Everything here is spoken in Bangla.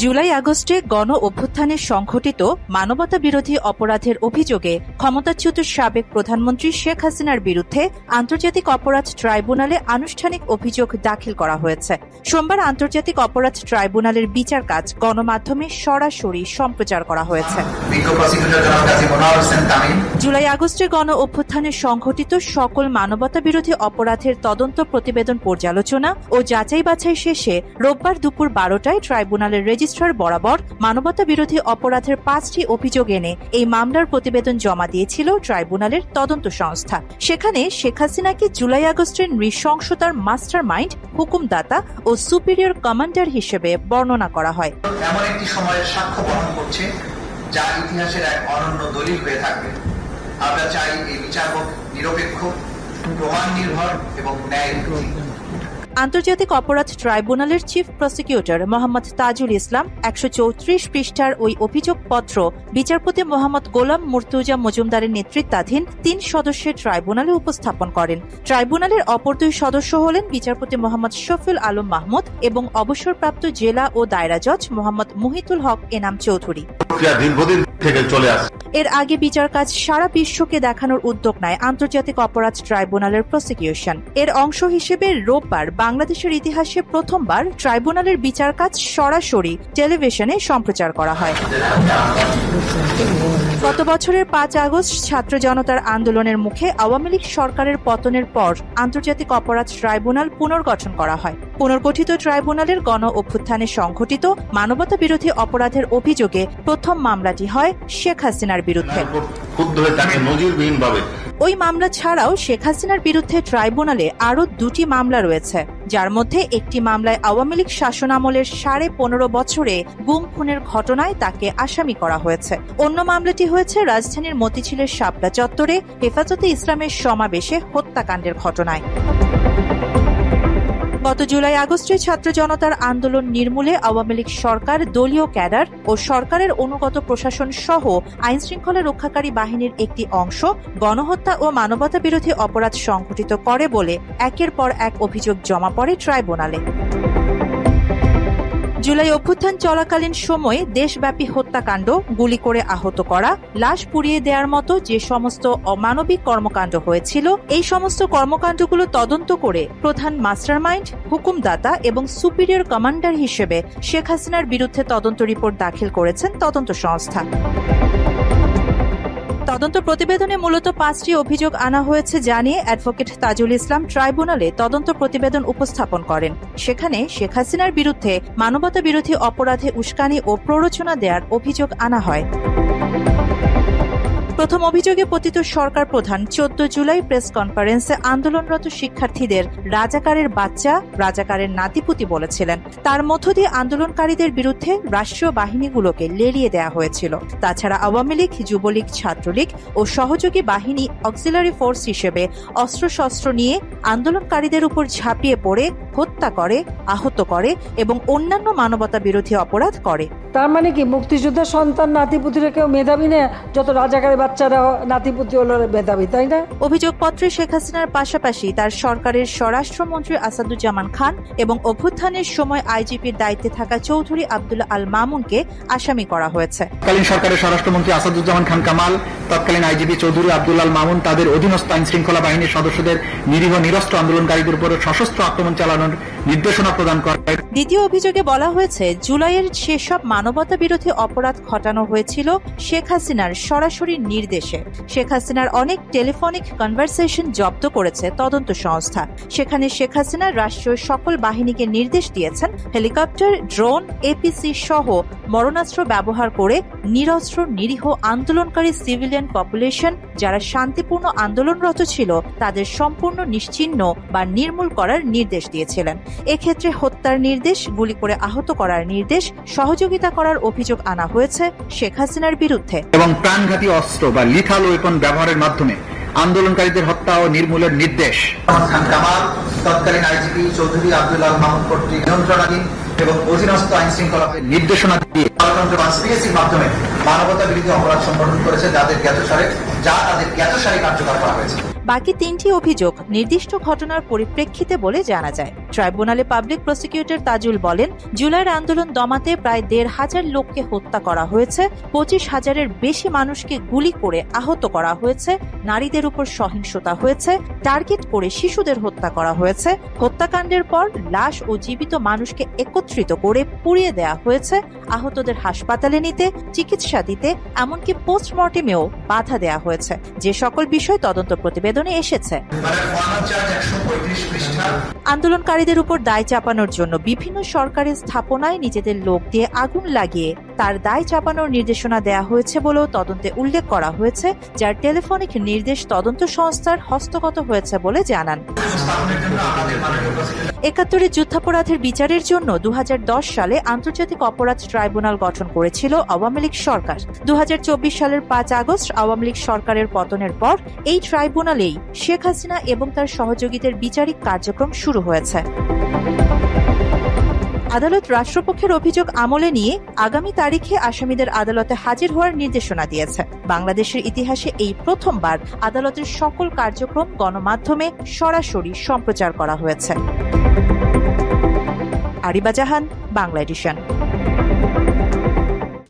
জুলাই আগস্টে গণ অভ্যুত্থানে সংঘটিত মানবতা বিরোধী অপরাধের অভিযোগে ক্ষমতাচ্যুত সাবেক প্রধানমন্ত্রী শেখ হাসিনার বিরুদ্ধে আন্তর্জাতিক অপরাধ ট্রাইব্যুনালে আনুষ্ঠানিক অভিযোগ দাখিল করা হয়েছে। সোমবার আন্তর্জাতিক অপরাধ ট্রাইব্যুনালের বিচার কাজ গণমাধ্যমে সরাসরি সম্প্রচার করা হয়েছে। জুলাই আগস্টে গণ অভ্যুত্থানে সংঘটিত সকল মানবতা বিরোধী অপরাধের তদন্ত প্রতিবেদন পর্যালোচনা ও যাচাই বাছাই শেষে রোববার দুপুর 12টায় ট্রাইব্যুনালের রেজিস্ট্রার বরাবর মানবতা বিরোধী অপরাধের 5টি অভিযোগ এনে এই মামলার প্রতিবেদন জমা দিয়েছিল ট্রাইব্যুনালের তদন্ত সংস্থা। সেখানে শেখ হাসিনাকে জুলাই আগস্টের নৃশংসতার মাস্টার মাইন্ড, হুকুমদাতা ও সুপিরিয়র কমান্ডার হিসেবে বর্ণনা করা হয়। এমন একটি সময়ের সাক্ষ্য বহন করছে যা ইতিহাসের এক অনন্য দলিল হয়ে থাকবে। আমরা চাই এই বিচার হোক নিরপেক্ষ, প্রমাণ নির্ভর এবং ন্যায়। আন্তর্জাতিক অপরাধ ট্রাইব্যুনালের চিফ প্রসিকিউটর মোহাম্মদ তাজুল ইসলাম 134 পৃষ্ঠার ওই অভিযোগপত্র বিচারপতি মোহাম্মদ গোলাম মুর্তুজা মজুমদারের নেতৃত্বাধীন 3 সদস্যের ট্রাইব্যুনালে উপস্থাপন করেন। ট্রাইব্যুনালের অপর 2 সদস্য হলেন বিচারপতি মোহাম্মদ শফিউল আলম মাহমুদ এবং অবসরপ্রাপ্ত জেলা ও দায়রা জজ মোহাম্মদ মুহিতুল হক এনাম চৌধুরী। এর আগে বিচার কাজ সারা বিশ্বকে দেখানোর উদ্যোগ নেয় আন্তর্জাতিক অপরাধ ট্রাইব্যুনালের প্রসিকিউশন। এর অংশ হিসেবে রোববার বাংলাদেশের ইতিহাসে প্রথমবার ট্রাইব্যুনালের বিচার কাজ সরাসরি টেলিভিশনে সম্প্রচার করা হয়। গত বছরের 5 আগস্ট ছাত্র জনতার আন্দোলনের মুখে আওয়ামী লীগ সরকারের পতনের পর আন্তর্জাতিক অপরাধ ট্রাইব্যুনাল পুনর্গঠন করা হয়। পুনর্গঠিত ট্রাইব্যুনালের গণ অভ্যুত্থানে সংঘটিত মানবতা বিরোধী অপরাধের অভিযোগে প্রথম মামলাটি হয় শেখ হাসিনার বিরুদ্ধে। ওই মামলা ছাড়াও শেখ হাসিনার বিরুদ্ধে ট্রাইব্যুনালে আরও 2টি মামলা রয়েছে, যার মধ্যে একটি মামলায় আওয়ামী লীগ শাসনামলের 15.5 বছরে গুম খুনের ঘটনায় তাকে আসামি করা হয়েছে। অন্য মামলাটি হয়েছে রাজধানীর মতিঝিলের শাপলা চত্বরে হেফাজতে ইসলামের সমাবেশে হত্যাকাণ্ডের ঘটনায়। গত জুলাই আগস্টে ছাত্র জনতার আন্দোলন নির্মূলে আওয়ামী লীগ সরকার দলীয় ক্যাডার ও সরকারের অনুগত প্রশাসন সহ আইনশৃঙ্খলা রক্ষাকারী বাহিনীর একটি অংশ গণহত্যা ও মানবতা বিরোধী অপরাধ সংঘটিত করে বলে একের পর এক অভিযোগ জমা পড়ে ট্রাইব্যুনালে। জুলাই অভ্যুত্থান চলাকালীন সময়ে দেশব্যাপী হত্যাকাণ্ড, গুলি করে আহত করা, লাশ পুড়িয়ে দেওয়ার মতো যে সমস্ত অমানবিক কর্মকাণ্ড হয়েছিল, এই সমস্ত কর্মকাণ্ডগুলো তদন্ত করে প্রধান মাস্টারমাইন্ড, হুকুমদাতা এবং সুপিরিয়র কমান্ডার হিসেবে শেখ হাসিনার বিরুদ্ধে তদন্ত রিপোর্ট দাখিল করেছেন তদন্ত সংস্থা। তদন্ত প্রতিবেদনে মূলত 5টি অভিযোগ আনা হয়েছে জানিয়ে অ্যাডভোকেট তাজুল ইসলাম ট্রাইব্যুনালে তদন্ত প্রতিবেদন উপস্থাপন করেন। সেখানে শেখ হাসিনার বিরুদ্ধে মানবতা বিরোধী অপরাধে উস্কানি ও প্ররোচনা দেওয়ার অভিযোগ আনা হয়। প্রথম অভিযোগে পতিত সরকার প্রধান 14 জুলাই প্রেস কনফারেন্সে আন্দোলনরত শিক্ষার্থীদের রাজাকারের বাচ্চা, রাজাকারের নাতিপুতি বলেছিলেন। তার মধ্য দিয়ে আন্দোলনকারীদের বিরুদ্ধে রাষ্ট্রীয় বাহিনীগুলোকে লেলিয়ে দেওয়া হয়েছিল। তাছাড়া আওয়ামী লীগ, যুবলীগ, ছাত্রলীগ ও সহযোগী বাহিনী অক্সিলারি ফোর্স হিসেবে অস্ত্রশস্ত্র নিয়ে আন্দোলনকারীদের উপর ঝাঁপিয়ে পড়ে হত্যা করে, আহত করে এবং অন্যান্য মানবতা বিরোধী অপরাধ করে। তার মানে কি মুক্তিযোদ্ধার সন্তান নাতিপুতিরা কেউ মেধাবী না, যত রাজাকারের বাচ্চারা নাতিপুতি হলো মেধাবী, তাই না? অভিযোগপত্রে শেখ হাসিনার পাশাপাশি তার সরকারের স্বরাষ্ট্রমন্ত্রী আসাদুজ্জামান খান এবং অভ্যুত্থানের সময় আইজিপির দায়িত্বে থাকা চৌধুরী আব্দুল্লাহ আল মামুনকে আসামি করা হয়েছে। তৎকালীন সরকারের স্বরাষ্ট্রমন্ত্রী আসাদুজ্জামান খান কামাল, তৎকালীন আইজিপি চৌধুরী আব্দুল্লাহ আল মামুন তাদের অধীনস্থ আইন শৃঙ্খলা বাহিনীর সদস্যদের নিরীহ নিরস্ত্র আন্দোলনকারীদের উপর সশস্ত্র আক্রমণ চালানোর নির্দেশনা প্রদান করে। দ্বিতীয় অভিযোগে বলা হয়েছে জুলাইয়ের সেসব মানবতা বিরোধী অপরাধ ঘটানো হয়েছিল শেখ হাসিনার সরাসরি নির্দেশে। শেখ হাসিনার অনেক টেলিফোনিক কনভারসেশন জব্দ করেছে তদন্ত সংস্থা। সেখানে শেখ হাসিনা রাষ্ট্রীয় সকল বাহিনীকে নির্দেশ দিয়েছেন হেলিকপ্টার, ড্রোন, এপিসি সহ মরণাস্ত্র ব্যবহার করে নিরস্ত্র নিরীহ আন্দোলনকারী সিভিলিয়ান পপুলেশন যারা শান্তিপূর্ণ আন্দোলনরত ছিল তাদের সম্পূর্ণ নিশ্চিহ্ন বা নির্মূল করার নির্দেশ দিয়েছিলেন। এক্ষেত্রে হত্যার নির্দেশ, গুলি করে আহত করার নির্দেশ, সহযোগিতা করার অভিযোগ আনা হয়েছে শেখ হাসিনার বিরুদ্ধে এবং প্রাণঘাতী অস্ত্র বা লিথাল ওয়েপন ব্যবহারের মাধ্যমে আন্দোলনকারীদের হত্যা ও নির্মূলের নির্দেশ খান কামাল, তৎকালীন আইজিপি চৌধুরী আব্দুল্লাহ মাহমুদ কর্তৃক নিয়ন্ত্রণাধীন এবং অধীনস্থ আইন শৃঙ্খলা নির্দেশনা দিয়ে গণতন্ত্র কনস্পিরেসির মাধ্যমে মানবতা বিরোধী অপরাধ সংগঠন করেছে, যা তাদের জ্ঞাতসারে কার্যকর করা হয়েছে। বাকি 3টি অভিযোগ নির্দিষ্ট ঘটনার পরিপ্রেক্ষিতে বলে জানা যায়। ট্রাইব্যুনালে পাবলিক প্রসিকিউটর তাজুল বলেন, জুলাইয়ের আন্দোলন দমাতে প্রায় 1,500 লোককে হত্যা করা হয়েছে, 25,000-এর বেশি মানুষকে গুলি করে আহত করা হয়েছে, নারীদের উপর সহিংসতা হয়েছে, টার্গেট করে শিশুদের হত্যা করা হয়েছে, হত্যাকাণ্ডের পর লাশ ও জীবিত মানুষকে একত্রিত করে পুড়িয়ে দেয়া হয়েছে, আহতদের হাসপাতালে নিতে, চিকিৎসা দিতে, এমনকি পোস্টমর্টেমেও বাধা দেয়া হয়েছে, যে সকল বিষয় তদন্ত প্রতিবেদনে এসেছে। আন্দোলনকারীদের উপর দায় চাপানোর জন্য বিভিন্ন সরকারি স্থাপনায় নিজেদের লোক দিয়ে আগুন লাগিয়ে তার দায় চাপানোর নির্দেশনা দেয়া হয়েছে বলেও তদন্তে উল্লেখ করা হয়েছে, যার টেলিফোনিক নির্দেশ তদন্ত সংস্থার হস্তগত হয়েছে বলে জানান। ৭১-এর যুদ্ধাপরাধের বিচারের জন্য ২০১০ সালে আন্তর্জাতিক অপরাধ ট্রাইব্যুনাল গঠন করেছিল আওয়ামী লীগ সরকার। ২০২৪ সালের ৫ আগস্ট আওয়ামী লীগ সরকারের পতনের পর এই ট্রাইব্যুনালেই শেখ হাসিনা এবং তার সহযোগীদের বিচারিক কার্যক্রম শুরু হয়েছে। আদালত রাষ্ট্রপক্ষের অভিযোগ আমলে নিয়ে আগামী তারিখে আসামিদের আদালতে হাজির হওয়ার নির্দেশনা দিয়েছে। বাংলাদেশের ইতিহাসে এই প্রথমবার আদালতের সকল কার্যক্রম গণমাধ্যমে সরাসরি সম্প্রচার করা হয়েছে। আরিবা জাহান, বাংলা এডিশন।